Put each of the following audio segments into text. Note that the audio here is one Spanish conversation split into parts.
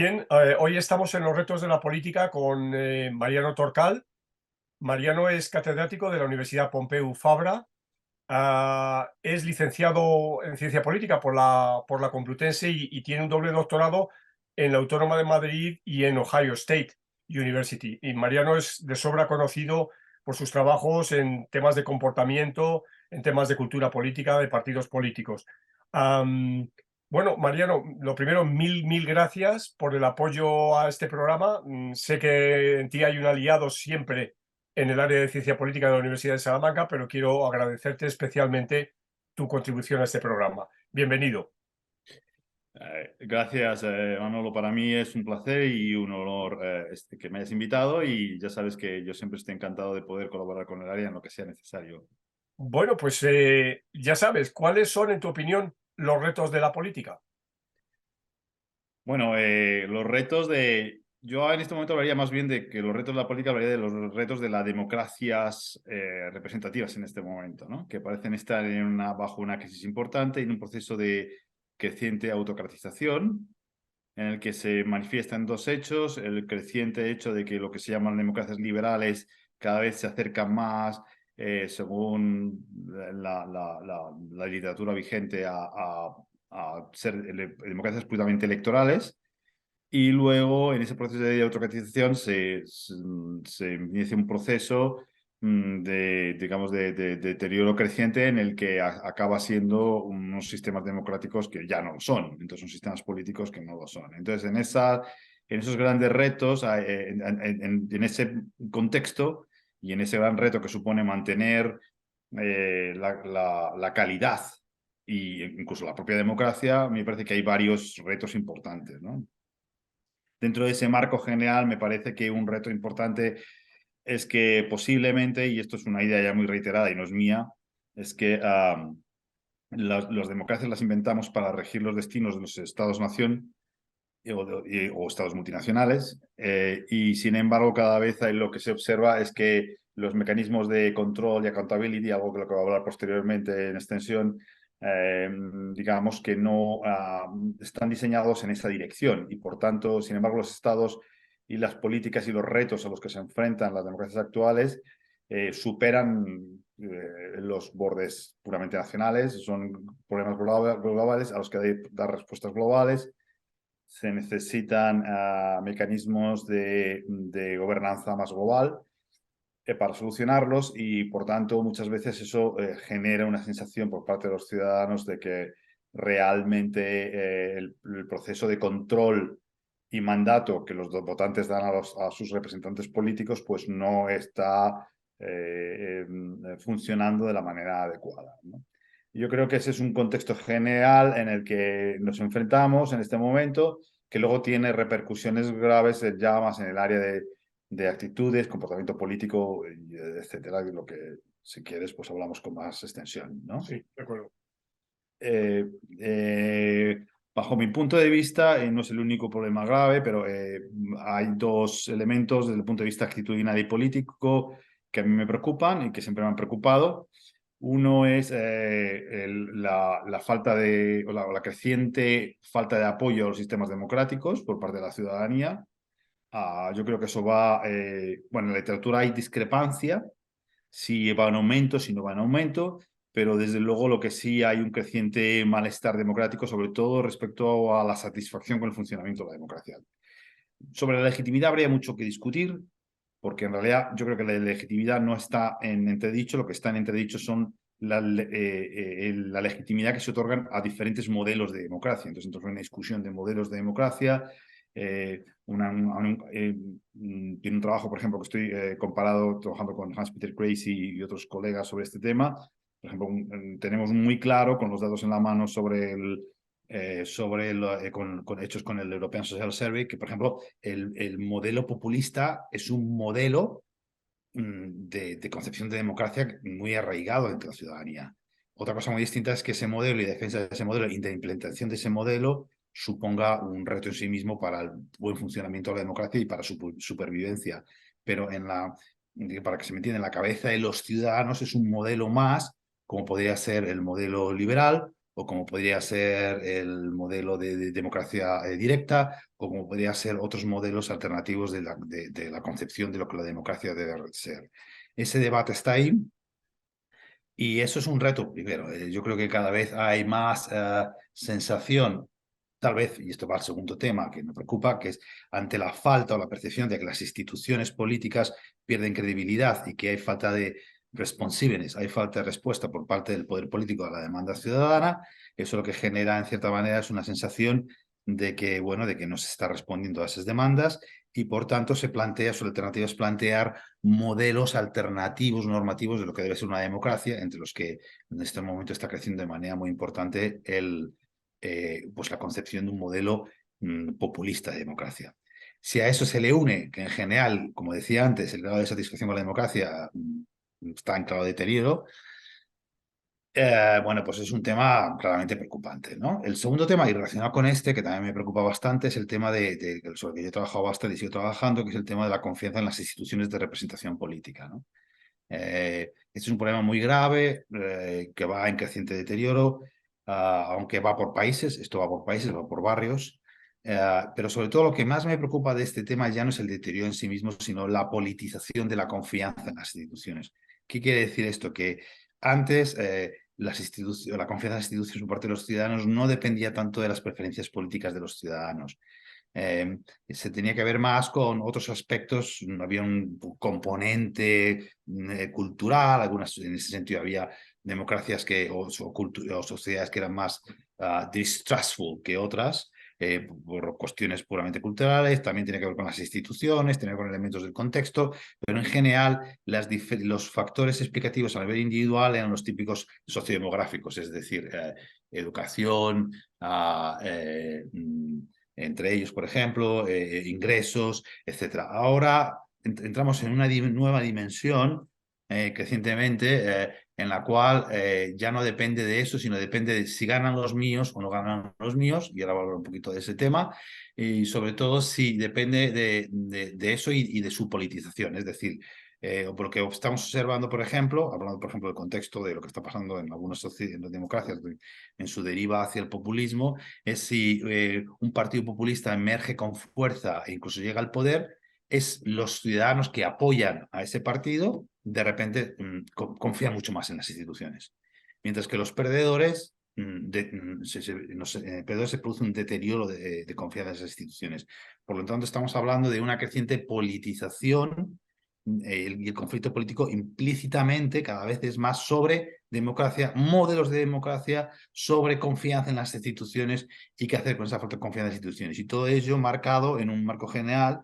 Bien, hoy estamos en los retos de la política con Mariano Torcal. Mariano es catedrático de la Universidad Pompeu Fabra. Es licenciado en Ciencia Política por la Complutense y tiene un doble doctorado en la Autónoma de Madrid y en Ohio State University. Y Mariano es de sobra conocido por sus trabajos en temas de comportamiento, en temas de cultura política, de partidos políticos. Bueno, Mariano, lo primero, mil gracias por el apoyo a este programa. Sé que en ti hay un aliado siempre en el área de ciencia política de la Universidad de Salamanca, pero quiero agradecerte especialmente tu contribución a este programa. Bienvenido. Gracias, Manolo. Para mí es un placer y un honor que me hayas invitado, y ya sabes que yo siempre estoy encantado de poder colaborar con el área en lo que sea necesario. Bueno, pues ya sabes, ¿cuáles son, en tu opinión, los retos de la política? Bueno, los retos de... Yo en este momento hablaría más bien de que los retos de la política, hablaría de los retos de las democracias representativas en este momento, ¿no? Que parecen estar bajo una crisis importante, en un proceso de creciente autocratización, en el que se manifiestan dos hechos: el creciente hecho de que lo que se llaman democracias liberales cada vez se acercan más, según la literatura vigente, a ser democracias puramente electorales. Y luego, en ese proceso de autocratización, se inicia un proceso digamos, de deterioro creciente, en el que acaba siendo unos sistemas democráticos que ya no lo son. Entonces, son sistemas políticos que no lo son. Entonces, en esos grandes retos, en ese contexto y en ese gran reto que supone mantener la calidad e incluso la propia democracia, me parece que hay varios retos importantes, ¿no? Dentro de ese marco general, me parece que un reto importante es que posiblemente, y esto es una idea ya muy reiterada y no es mía, es que las democracias las inventamos para regir los destinos de los estados-nación o estados multinacionales, y sin embargo cada vez lo que se observa es que los mecanismos de control y accountability, algo de lo que voy a hablar posteriormente en extensión, digamos que no están diseñados en esa dirección, y por tanto, sin embargo, los estados y las políticas y los retos a los que se enfrentan las democracias actuales superan los bordes puramente nacionales. Son problemas globales a los que hay que dar respuestas globales. Se necesitan mecanismos de gobernanza más global para solucionarlos, y por tanto muchas veces eso genera una sensación por parte de los ciudadanos de que realmente el proceso de control y mandato que los votantes dan a sus representantes políticos pues no está funcionando de la manera adecuada, ¿no? Yo creo que ese es un contexto general en el que nos enfrentamos en este momento, que luego tiene repercusiones graves ya más en el área de actitudes, comportamiento político, etcétera, de lo que, si quieres, pues hablamos con más extensión, ¿no? Sí, de acuerdo. Eh, eh, Bajo mi punto de vista, no es el único problema grave, pero hay dos elementos desde el punto de vista actitudinal y político que a mí me preocupan y que siempre me han preocupado. Uno es la falta o la creciente falta de apoyo a los sistemas democráticos por parte de la ciudadanía. Yo creo que eso va, bueno, en la literatura hay discrepancia, si va en aumento, si no va en aumento, pero desde luego lo que sí hay un creciente malestar democrático, sobre todo respecto a la satisfacción con el funcionamiento de la democracia. Sobre la legitimidad habría mucho que discutir, porque en realidad yo creo que la legitimidad no está en entredicho. Lo que está en entredicho son la legitimidad que se otorgan a diferentes modelos de democracia. Entonces, una discusión de modelos de democracia. Tiene un trabajo, por ejemplo, que estoy trabajando con Hans-Peter Krejci y otros colegas sobre este tema. Por ejemplo, tenemos muy claro, con los datos en la mano, con hechos con el European Social Survey, que, por ejemplo, el modelo populista es un modelo de concepción de democracia muy arraigado entre la ciudadanía. Otra cosa muy distinta es que ese modelo y defensa de ese modelo y de implementación de ese modelo suponga un reto en sí mismo para el buen funcionamiento de la democracia y para su supervivencia. Pero para que se me entienda, en la cabeza de los ciudadanos es un modelo más, como podría ser el modelo liberal o como podría ser el modelo de democracia directa, o como podría ser otros modelos alternativos de la concepción de lo que la democracia debe ser. Ese debate está ahí. Y eso es un reto, primero. Yo creo que cada vez hay más sensación, tal vez, y esto va al segundo tema que me preocupa, que es ante la falta o la percepción de que las instituciones políticas pierden credibilidad y que hay falta de responsiveness, hay falta de respuesta por parte del poder político a la demanda ciudadana. Eso lo que genera, en cierta manera, es una sensación de que, bueno, de que no se está respondiendo a esas demandas y, por tanto, se plantea, su alternativa es plantear modelos alternativos normativos de lo que debe ser una democracia, entre los que en este momento está creciendo de manera muy importante pues la concepción de un modelo populista de democracia. Si a eso se le une que en general, como decía antes, el grado de satisfacción con la democracia está en claro deterioro, bueno, pues es un tema claramente preocupante, ¿no? El segundo tema, y relacionado con este, que también me preocupa bastante, es el tema sobre el que yo he trabajado bastante y sigo trabajando, que es el tema de la confianza en las instituciones de representación política, ¿no? Este es un problema muy grave que va en creciente deterioro, aunque va por países, esto va por países, va por barrios, pero sobre todo lo que más me preocupa de este tema ya no es el deterioro en sí mismo, sino la politización de la confianza en las instituciones. ¿Qué quiere decir esto? Que antes la confianza en las instituciones por parte de los ciudadanos no dependía tanto de las preferencias políticas de los ciudadanos. Se tenía que ver más con otros aspectos, había un componente cultural, algunas en ese sentido había democracias o sociedades que eran más distrustful que otras, por cuestiones puramente culturales, también tiene que ver con las instituciones, tiene que ver con elementos del contexto, pero en general los factores explicativos a nivel individual eran los típicos sociodemográficos, es decir, educación, entre ellos, por ejemplo, ingresos, etcétera. Ahora entramos en una nueva dimensión crecientemente en la cual ya no depende de eso, sino depende de si ganan los míos o no ganan los míos, y ahora voy a hablar un poquito de ese tema, y sobre todo si depende de eso y de su politización, es decir, porque estamos observando, por ejemplo, hablando, por ejemplo, del contexto de lo que está pasando en algunas democracias, en su deriva hacia el populismo, es si un partido populista emerge con fuerza e incluso llega al poder, es los ciudadanos que apoyan a ese partido, de repente confían mucho más en las instituciones. Mientras que los perdedores, perdedores se produce un deterioro de confianza en esas instituciones. Por lo tanto, estamos hablando de una creciente politización y el conflicto político implícitamente cada vez es más sobre democracia, modelos de democracia, sobre confianza en las instituciones y qué hacer con esa falta de confianza en las instituciones. Y todo ello marcado en un marco general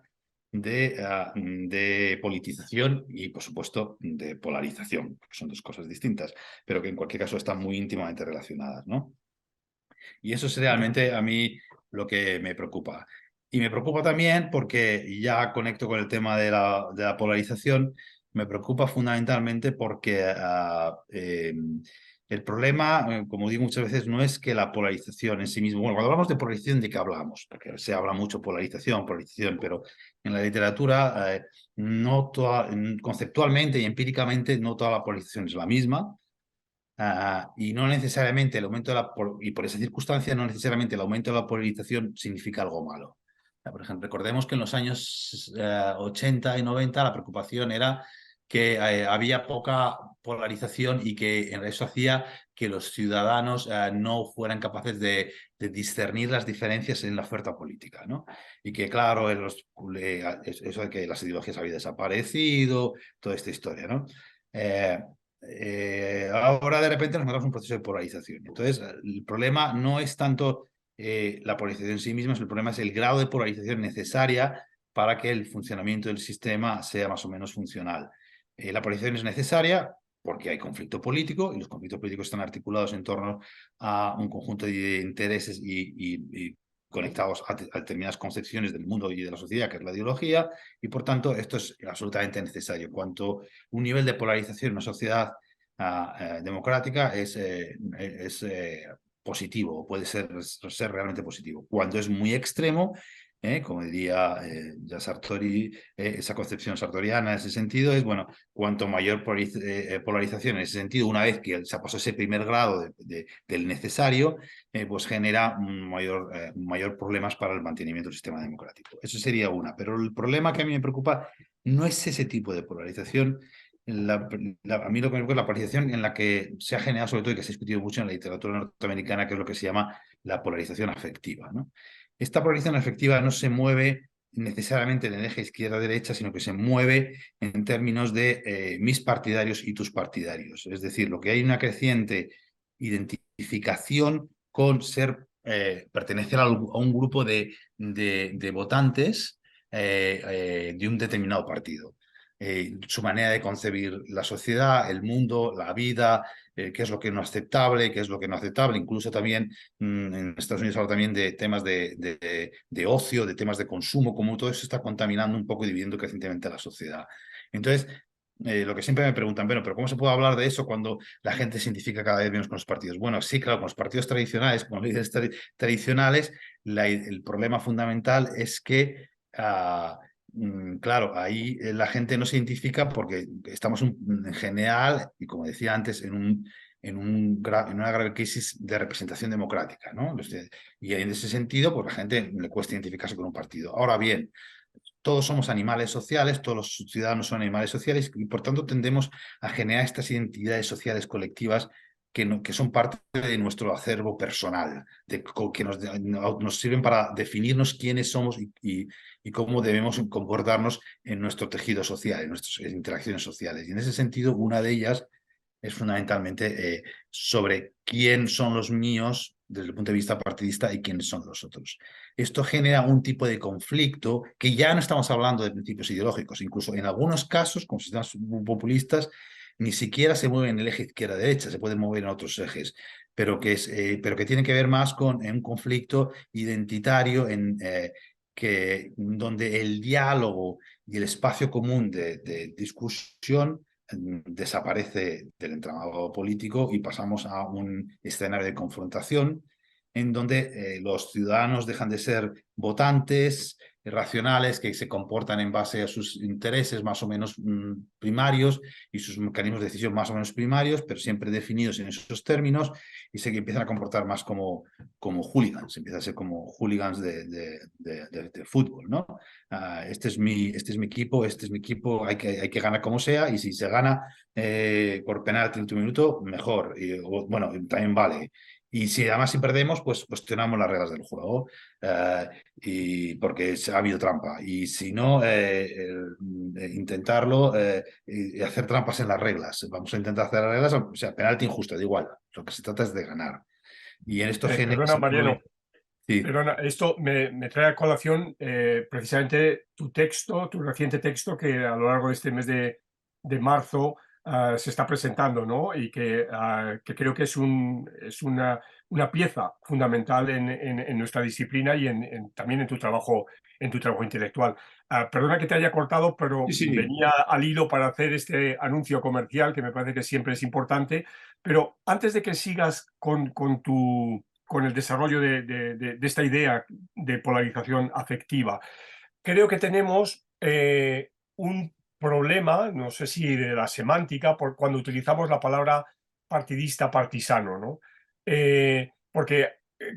de politización y, por supuesto, de polarización, que son dos cosas distintas, pero que en cualquier caso están muy íntimamente relacionadas, ¿no? Y eso es realmente a mí lo que me preocupa. Y me preocupa también porque, y ya conecto con el tema de la polarización, me preocupa fundamentalmente porque el problema, como digo muchas veces, no es que la polarización en sí mismo, bueno, cuando hablamos de polarización, ¿de qué hablamos? Porque se habla mucho polarización, polarización, pero en la literatura, conceptualmente y empíricamente, no toda la polarización es la misma. Y no necesariamente el aumento y por esa circunstancia, no necesariamente el aumento de la polarización significa algo malo. Por ejemplo, recordemos que en los años 80 y 90 la preocupación era que había poca polarización y que eso hacía que los ciudadanos no fueran capaces de discernir las diferencias en la oferta política, ¿no? Y que, claro, eso de que las ideologías habían desaparecido, toda esta historia, ¿no? Ahora de repente nos encontramos un proceso de polarización. Entonces, el problema no es tanto la polarización en sí misma, el problema es el grado de polarización necesaria para que el funcionamiento del sistema sea más o menos funcional. La polarización es necesaria porque hay conflicto político y los conflictos políticos están articulados en torno a un conjunto de intereses y conectados a determinadas concepciones del mundo y de la sociedad, que es la ideología, y por tanto esto es absolutamente necesario. Cuanto un nivel de polarización en una sociedad democrática es positivo, puede ser realmente positivo. Cuando es muy extremo, como diría ya Sartori, esa concepción sartoriana en ese sentido es, bueno, cuanto mayor polarización en ese sentido, una vez que se ha pasado ese primer grado del necesario, pues genera mayor problemas para el mantenimiento del sistema democrático. Eso sería una, pero el problema que a mí me preocupa no es ese tipo de polarización. A mí lo que me preocupa es la polarización en la que se ha generado, sobre todo, y que se ha discutido mucho en la literatura norteamericana, que es lo que se llama la polarización afectiva, ¿no? Esta polarización afectiva no se mueve necesariamente en el eje izquierda-derecha, sino que se mueve en términos de mis partidarios y tus partidarios. Es decir, lo que hay una creciente identificación con pertenecer a un grupo de votantes de un determinado partido. Su manera de concebir la sociedad, el mundo, la vida, qué es lo que no es aceptable, qué es lo que no es aceptable, incluso también en Estados Unidos habla también de temas de ocio, de temas de consumo, como todo eso está contaminando un poco y dividiendo crecientemente a la sociedad. Entonces, lo que siempre me preguntan, bueno, pero ¿cómo se puede hablar de eso cuando la gente se identifica cada vez menos con los partidos? Bueno, sí, claro, con los partidos tradicionales, con los líderes tradicionales, el problema fundamental es que claro, ahí la gente no se identifica porque estamos en general, y como decía antes, en una grave crisis de representación democrática, ¿no? Y en ese sentido, pues la gente le cuesta identificarse con un partido. Ahora bien, todos somos animales sociales, todos los ciudadanos son animales sociales y por tanto tendemos a generar estas identidades sociales colectivas que son parte de nuestro acervo personal, que nos sirven para definirnos quiénes somos y cómo debemos comportarnos en nuestro tejido social, en nuestras interacciones sociales. Y en ese sentido, una de ellas es fundamentalmente sobre quién son los míos desde el punto de vista partidista y quiénes son los otros. Esto genera un tipo de conflicto que ya no estamos hablando de principios ideológicos, incluso en algunos casos, como sistemas populistas, ni siquiera se mueve en el eje izquierda-derecha, se puede mover en otros ejes, pero que tiene que ver más con un conflicto identitario donde el diálogo y el espacio común de discusión desaparece del entramado político y pasamos a un escenario de confrontación en donde los ciudadanos dejan de ser votantes racionales que se comportan en base a sus intereses más o menos primarios y sus mecanismos de decisión más o menos primarios, pero siempre definidos en esos términos y se empiezan a comportar más como hooligans, empieza a ser como hooligans de fútbol, ¿no? Este es mi equipo, hay que ganar como sea, y si se gana por penalti en el último minuto, mejor. Bueno, también vale. Y si además si perdemos, pues cuestionamos las reglas del juego, y porque ha habido trampa. Y si no, intentarlo y hacer trampas en las reglas. Vamos a intentar hacer las reglas, o sea, penalti injusto, da igual. Lo que se trata es de ganar. Y en esto genera Perdona, ese Mariano, problema. Sí. perdona, esto me trae a colación precisamente tu texto, tu reciente texto que a lo largo de este mes de marzo se está presentando, ¿no? Y que creo que es una pieza fundamental en nuestra disciplina y también en tu trabajo intelectual. Perdona que te haya cortado, Sí, pero sí. venía al hilo para hacer este anuncio comercial que me parece que siempre es importante. Pero antes de que sigas con el desarrollo de esta idea de polarización afectiva, creo que tenemos un problema, no sé si de la semántica, por cuando utilizamos la palabra partidista partisano, ¿no? Porque,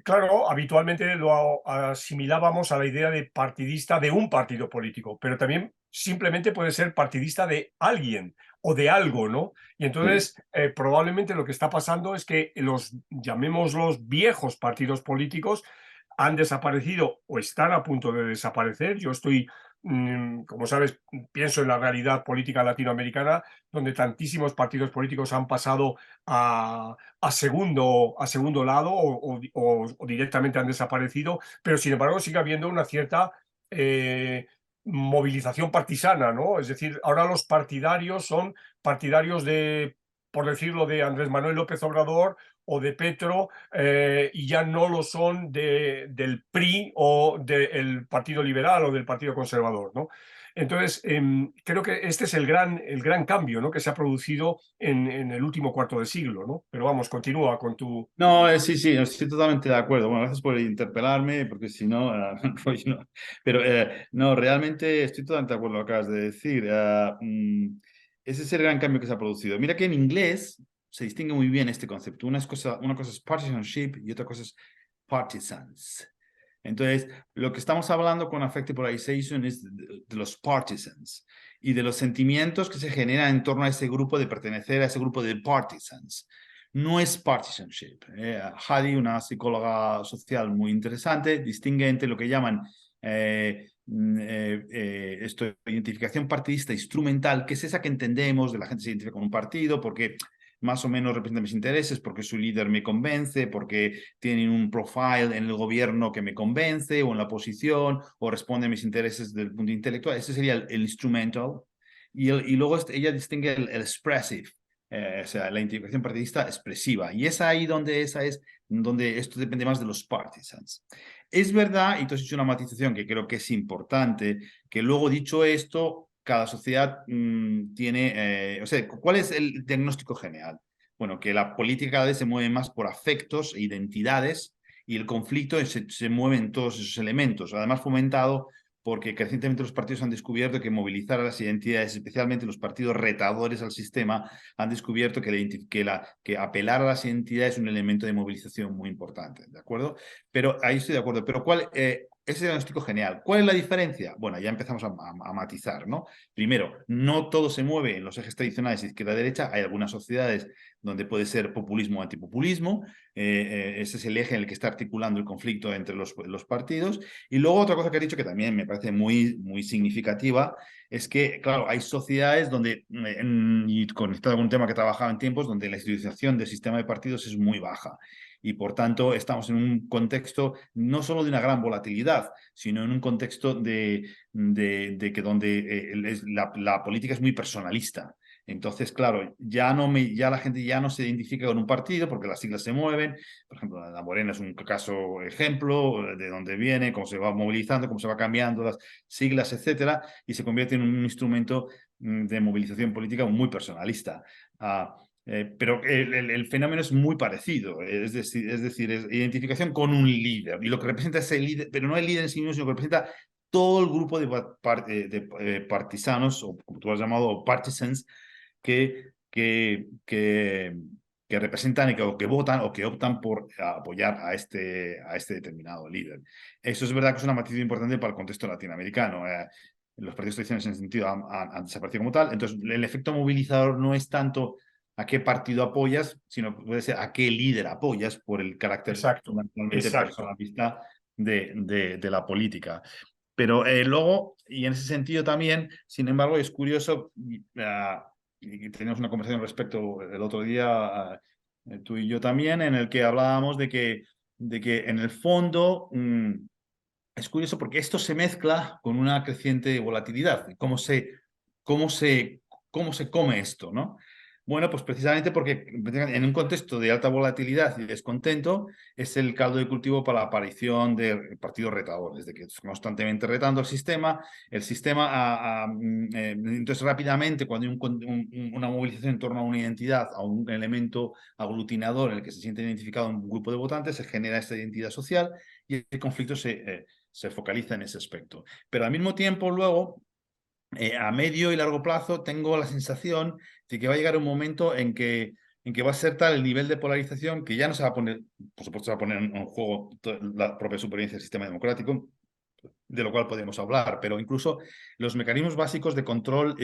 claro, habitualmente lo asimilábamos a la idea de partidista de un partido político, pero también simplemente puede ser partidista de alguien o de algo, ¿no? Y Sí. entonces, probablemente lo que está pasando es que llamémoslos viejos partidos políticos, han desaparecido o están a punto de desaparecer. Yo estoy, como sabes, pienso en la realidad política latinoamericana, donde tantísimos partidos políticos han pasado a segundo lado o directamente han desaparecido, pero sin embargo sigue habiendo una cierta movilización partisana, ¿no? Es decir, ahora los partidarios son partidarios de, por decirlo, de Andrés Manuel López Obrador o de Petro, y ya no lo son del PRI o del Partido Liberal o del Partido Conservador, ¿no? Entonces, creo que este es el gran cambio, ¿no?, que se ha producido en el último cuarto de siglo, ¿no? Pero vamos, continúa con tu... No, sí, sí, estoy totalmente de acuerdo. Bueno, gracias por interpelarme, porque si no, pues no. Pero no, realmente estoy totalmente de acuerdo con lo que acabas de decir. Ese es el gran cambio que se ha producido. Mira que en inglés se distingue muy bien este concepto. Una cosa es partisanship y otra cosa es partisans. Entonces, lo que estamos hablando con affective polarization es de los partisans y de los sentimientos que se generan en torno a ese grupo, de pertenecer a ese grupo de partisans. No es partisanship. Hadi, una psicóloga social muy interesante, distingue entre lo que llaman identificación partidista instrumental, que es esa que entendemos, de la gente se identifica con un partido porque más o menos representa mis intereses, porque su líder me convence, porque tienen un profile en el gobierno que me convence, o en la oposición, o responde a mis intereses desde el punto intelectual. Ese sería el instrumental. Y luego ella distingue el expressive, o sea, la identificación partidista expresiva. Y es ahí donde donde esto depende más de los partisans. Es verdad, y tú has hecho una matización que creo que es importante, que luego dicho esto, cada sociedad tiene, o sea, ¿cuál es el diagnóstico general? Bueno, que la política cada vez se mueve más por afectos e identidades y el conflicto se mueve en todos esos elementos, además fomentado porque crecientemente los partidos han descubierto que movilizar a las identidades, especialmente los partidos retadores al sistema, han descubierto que apelar a las identidades es un elemento de movilización muy importante, ¿de acuerdo? Pero ahí estoy de acuerdo. Pero ese diagnóstico genial. ¿Cuál es la diferencia? Bueno, ya empezamos a matizar, ¿no? Primero, no todo se mueve en los ejes tradicionales izquierda-derecha. Hay algunas sociedades donde puede ser populismo o antipopulismo. Ese es el eje en el que está articulando el conflicto entre los partidos. Y luego otra cosa que has dicho que también me parece muy, muy significativa es que, claro, hay sociedades donde, y conectado con un tema que trabajaba en tiempos, donde la institucionalización del sistema de partidos es muy baja y por tanto estamos en un contexto no solo de una gran volatilidad, sino en un contexto de que donde la política es muy personalista. Entonces, claro, ya la gente ya no se identifica con un partido porque las siglas se mueven. Por ejemplo, la Morena es un caso ejemplo de dónde viene, cómo se va movilizando, cómo se va cambiando las siglas, etcétera, y se convierte en un instrumento de movilización política muy personalista. Pero el fenómeno es muy parecido, es decir, es identificación con un líder, y lo que representa ese líder, pero no el líder en sí mismo, sino que representa todo el grupo de partisanos, o como tú has llamado, partisans, que, que, que, que representan o que votan o que optan por apoyar a este determinado líder. Eso es verdad que es una matiz importante para el contexto latinoamericano. Los partidos tradicionales en ese sentido han desaparecido como tal. Entonces, el efecto movilizador no es tanto a qué partido apoyas, sino puede ser a qué líder apoyas por el carácter Exacto, fundamentalmente exacto. personalista de la política. Pero luego, y en ese sentido también, sin embargo, es curioso, y teníamos una conversación respecto el otro día, tú y yo también, en el que hablábamos de que en el fondo es curioso porque esto se mezcla con una creciente volatilidad. Cómo se, cómo se come esto, ¿no? Bueno, pues precisamente porque en un contexto de alta volatilidad y descontento es el caldo de cultivo para la aparición de partidos retadores, de que constantemente retando el sistema entonces rápidamente cuando hay una movilización en torno a una identidad, a un elemento aglutinador en el que se siente identificado un grupo de votantes, se genera esta identidad social y el conflicto se focaliza en ese aspecto. Pero al mismo tiempo luego a medio y largo plazo tengo la sensación de que va a llegar un momento en que va a ser tal el nivel de polarización que ya no se va a poner, por supuesto, se va a poner en juego la propia supervivencia del sistema democrático, de lo cual podemos hablar, pero incluso los mecanismos básicos de control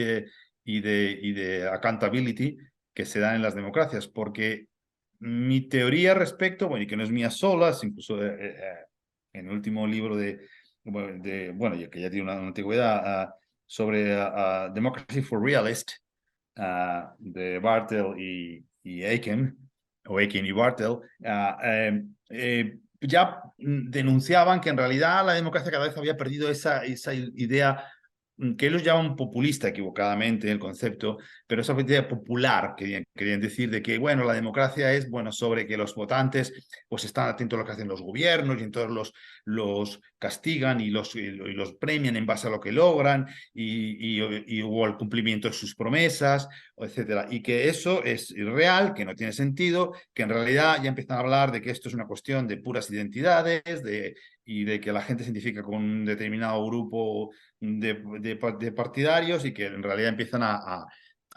y de accountability que se dan en las democracias, porque mi teoría respecto, bueno, y que no es mía sola, es incluso en el último libro bueno, que ya tiene una antigüedad, sobre Democracy for Realists, de Bartel y Aiken, o Aiken y Bartel, ya denunciaban que en realidad la democracia cada vez había perdido esa idea que ellos llaman populista equivocadamente el concepto, pero esa idea popular querían decir de que, bueno, la democracia es, bueno, sobre que los votantes pues están atentos a lo que hacen los gobiernos y entonces los castigan y los premian en base a lo que logran o al cumplimiento de sus promesas, etcétera. Y que eso es irreal, que no tiene sentido, que en realidad ya empiezan a hablar de que esto es una cuestión de puras identidades, y de que la gente se identifica con un determinado grupo de partidarios y que en realidad empiezan a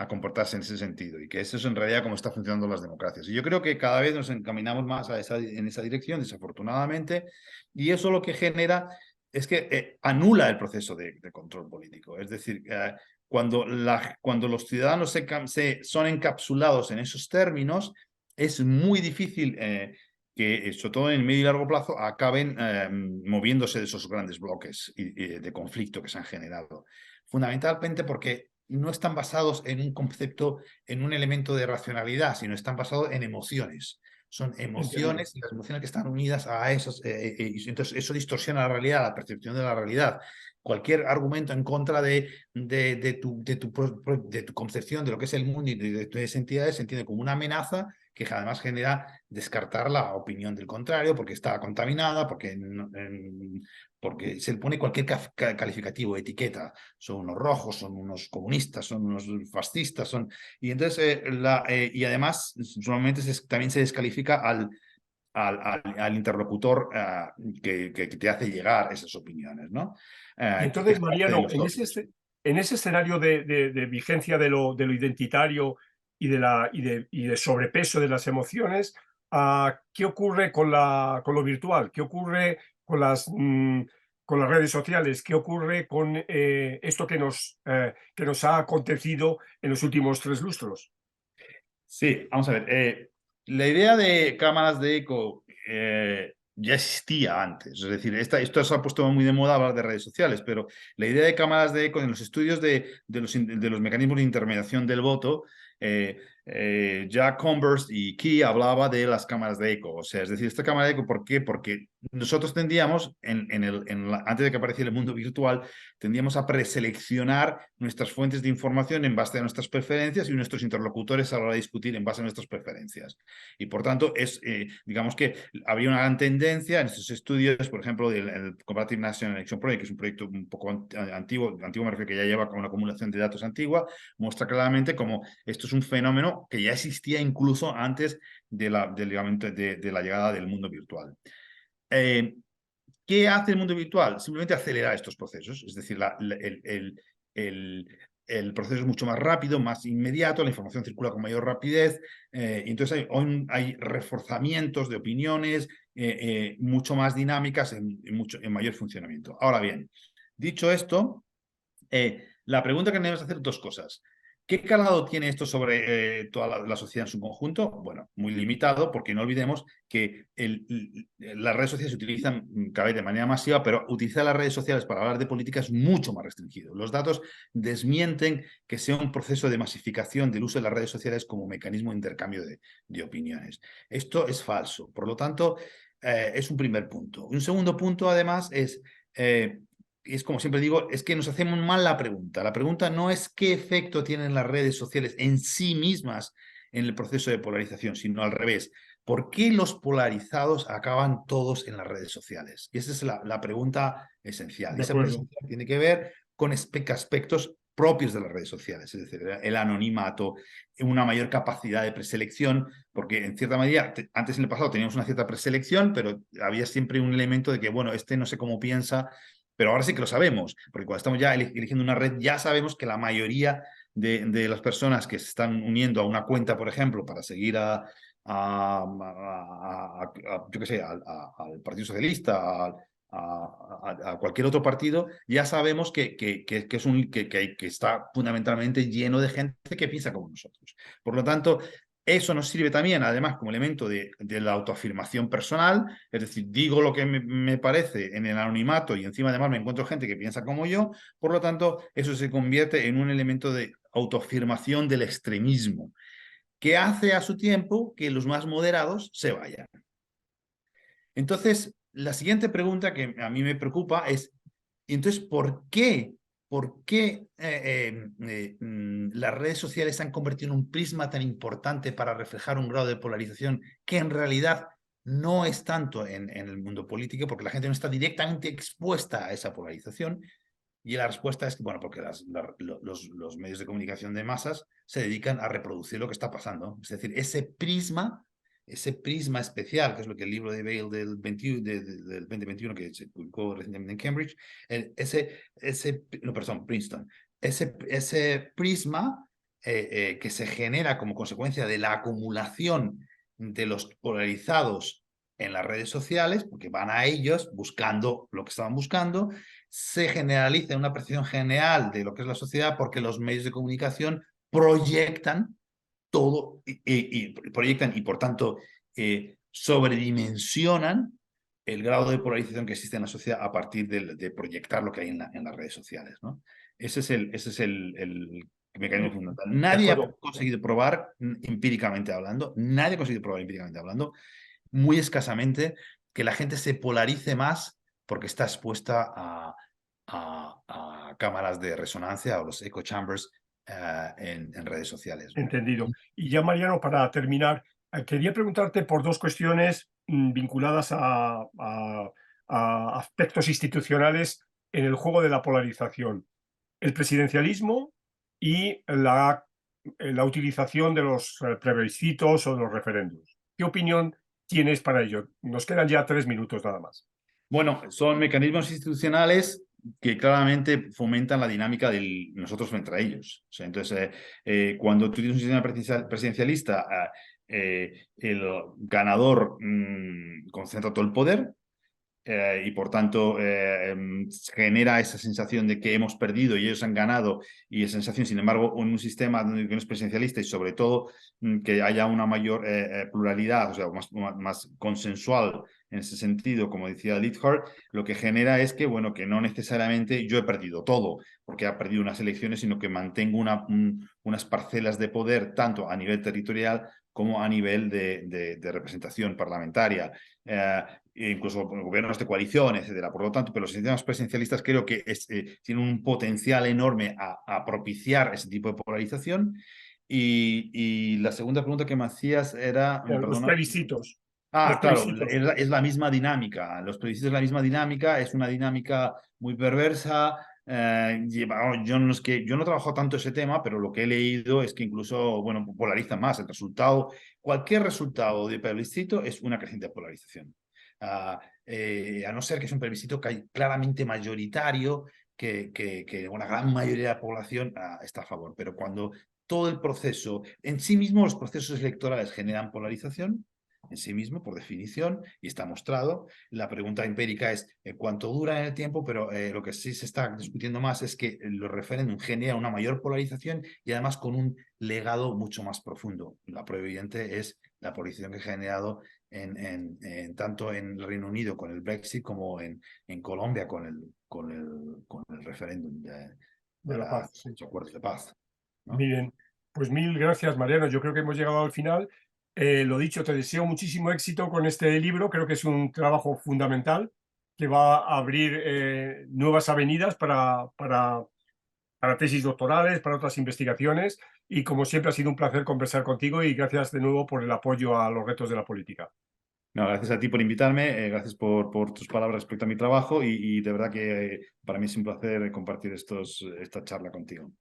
comportarse en ese sentido y que eso es en realidad cómo está funcionando las democracias. Y yo creo que cada vez nos encaminamos más en esa dirección, desafortunadamente, y eso lo que genera es que anula el proceso de control político. Es decir, cuando los ciudadanos son encapsulados en esos términos, es muy difícil que, sobre todo en el medio y largo plazo, acaben moviéndose de esos grandes bloques de conflicto que se han generado. Fundamentalmente porque no están basados en un concepto, en un elemento de racionalidad, sino están basados en emociones. Son Entiendo. emociones y las emociones que están unidas a esos. Y entonces eso distorsiona la realidad, la percepción de la realidad. Cualquier argumento en contra de tu concepción de lo que es el mundo y de tus entidades se entiende como una amenaza que además genera descartar la opinión del contrario porque está contaminada, porque se le pone cualquier calificativo, etiqueta. Son unos rojos, son unos comunistas, son unos fascistas, y entonces y además normalmente también se descalifica al interlocutor que te hace llegar esas opiniones, ¿no? Y Que es entonces, parte de Mariano, los socios. en ese escenario de vigencia de lo identitario y de sobrepeso de las emociones, ¿qué ocurre con lo virtual? ¿Qué ocurre con con las redes sociales? ¿Qué ocurre con esto que nos ha acontecido en los últimos 3 lustros? Sí, vamos a ver. La idea de cámaras de eco ya existía antes. Es decir, esto se ha puesto muy de moda hablar de redes sociales, pero la idea de cámaras de eco en los estudios de los mecanismos de intermediación del voto, Jack Converse y Key hablaba de las cámaras de eco. O sea, es decir, esta cámara de eco, ¿por qué? Porque nosotros tendíamos, antes de que apareciera el mundo virtual, tendíamos a preseleccionar nuestras fuentes de información en base a nuestras preferencias y nuestros interlocutores a la hora de discutir en base a nuestras preferencias. Y por tanto, digamos que había una gran tendencia en estos estudios, por ejemplo, el Comparative National Election Project, que es un proyecto un poco antiguo me refiero que ya lleva con una acumulación de datos antigua, muestra claramente cómo esto es un fenómeno que ya existía incluso antes de la llegada del mundo virtual. ¿Qué hace el mundo virtual? Simplemente acelerar estos procesos. Es decir, el, el proceso es mucho más rápido, más inmediato, la información circula con mayor rapidez, y entonces hay reforzamientos de opiniones mucho más dinámicas en mayor funcionamiento. Ahora bien, dicho esto, la pregunta que debemos hacer dos cosas. ¿Qué calado tiene esto sobre toda la sociedad en su conjunto? Bueno, muy limitado, porque no olvidemos que las redes sociales se utilizan cada vez de manera masiva, pero utilizar las redes sociales para hablar de política es mucho más restringido. Los datos desmienten que sea un proceso de masificación del uso de las redes sociales como mecanismo de intercambio de opiniones. Esto es falso. Por lo tanto, es un primer punto. Un segundo punto, además, es como siempre digo, es que nos hacemos mal la pregunta. La pregunta no es qué efecto tienen las redes sociales en sí mismas en el proceso de polarización, sino al revés. ¿Por qué los polarizados acaban todos en las redes sociales? Y esa es la pregunta esencial. Y De esa pregunta acuerdo. esencial tiene que ver con aspectos propios de las redes sociales, es decir, el anonimato, una mayor capacidad de preselección, porque en cierta medida, antes en el pasado teníamos una cierta preselección, pero había siempre un elemento de que, bueno, este no sé cómo piensa, pero ahora sí que lo sabemos, porque cuando estamos ya eligiendo una red, ya sabemos que la mayoría de las personas que se están uniendo a una cuenta, por ejemplo, para seguir yo qué sé, al Partido Socialista, a cualquier otro partido, ya sabemos que está fundamentalmente lleno de gente que piensa como nosotros. Por lo tanto, eso nos sirve también, además, como elemento de la autoafirmación personal, es decir, digo lo que me parece en el anonimato y encima además me encuentro gente que piensa como yo, por lo tanto, eso se convierte en un elemento de autoafirmación del extremismo, que hace a su tiempo que los más moderados se vayan. Entonces, la siguiente pregunta que a mí me preocupa es, entonces, ¿por qué? ¿por qué las redes sociales se han convertido en un prisma tan importante para reflejar un grado de polarización que en realidad no es tanto en el mundo político, porque la gente no está directamente expuesta a esa polarización? Y la respuesta es que, bueno, porque los medios de comunicación de masas se dedican a reproducir lo que está pasando. Es decir, ese prisma especial, que es lo que el libro de Bale del 2021, que se publicó recientemente en Cambridge, no, perdón, Princeton, ese prisma que se genera como consecuencia de la acumulación de los polarizados en las redes sociales, porque van a ellos buscando lo que estaban buscando, se generaliza una percepción general de lo que es la sociedad porque los medios de comunicación proyectan todo y proyectan y por tanto sobredimensionan el grado de polarización que existe en la sociedad a partir de proyectar lo que hay en las redes sociales, ¿no? Ese es el mecanismo fundamental. De Nadie ha acuerdo. conseguido probar nadie ha conseguido probar empíricamente hablando, muy escasamente, que la gente se polarice más porque está expuesta a cámaras de resonancia o los echo chambers en redes sociales, ¿no? Entendido. Y ya, Mariano, para terminar, quería preguntarte por dos cuestiones vinculadas a aspectos institucionales en el juego de la polarización. El presidencialismo y la utilización de los plebiscitos o de los referéndums. ¿Qué opinión tienes para ello? Nos quedan ya 3 minutos nada más. Bueno, son mecanismos institucionales que claramente fomentan la dinámica de nosotros entre ellos. O sea, entonces, cuando tú tienes un sistema presidencialista, el ganador concentra todo el poder. Y por tanto genera esa sensación de que hemos perdido y ellos han ganado, y esa sensación, sin embargo, en un sistema que no es presidencialista y sobre todo que haya una mayor pluralidad, o sea, más consensual en ese sentido, como decía Liethard, lo que genera es que, bueno, que no necesariamente yo he perdido todo porque he perdido unas elecciones, sino que mantengo unas parcelas de poder tanto a nivel territorial como a nivel de representación parlamentaria. Incluso gobiernos de coalición, etcétera. Por lo tanto, pero los sistemas presidencialistas creo que tienen un potencial enorme a propiciar ese tipo de polarización. Y la segunda pregunta que me hacías era, Los perdona. plebiscitos. Ah, Los claro, plebiscitos. es la misma dinámica. Los plebiscitos es la misma dinámica, es una dinámica muy perversa. Yo no trabajo tanto ese tema, pero lo que he leído es que incluso, bueno, polariza más el resultado. Cualquier resultado de plebiscito es una creciente polarización. A no ser que es un plebiscito claramente mayoritario, que una gran mayoría de la población está a favor. Pero cuando todo el proceso, en sí mismo los procesos electorales generan polarización, en sí mismo, por definición, y está mostrado. La pregunta empírica es cuánto dura en el tiempo, pero lo que sí se está discutiendo más es que los referéndum generan una mayor polarización y además con un legado mucho más profundo. La prueba evidente es la polarización que ha generado tanto en el Reino Unido con el Brexit como en Colombia con el referéndum de De la paz. Sí. los acuerdos de paz, ¿no? Muy bien. Pues mil gracias, Mariano. Yo creo que hemos llegado al final. Lo dicho, te deseo muchísimo éxito con este libro. Creo que es un trabajo fundamental que va a abrir nuevas avenidas para tesis doctorales, para otras investigaciones. Y como siempre ha sido un placer conversar contigo y gracias de nuevo por el apoyo a los retos de la política. No, gracias a ti por invitarme, gracias por tus palabras respecto a mi trabajo y de verdad que para mí es un placer compartir esta charla contigo.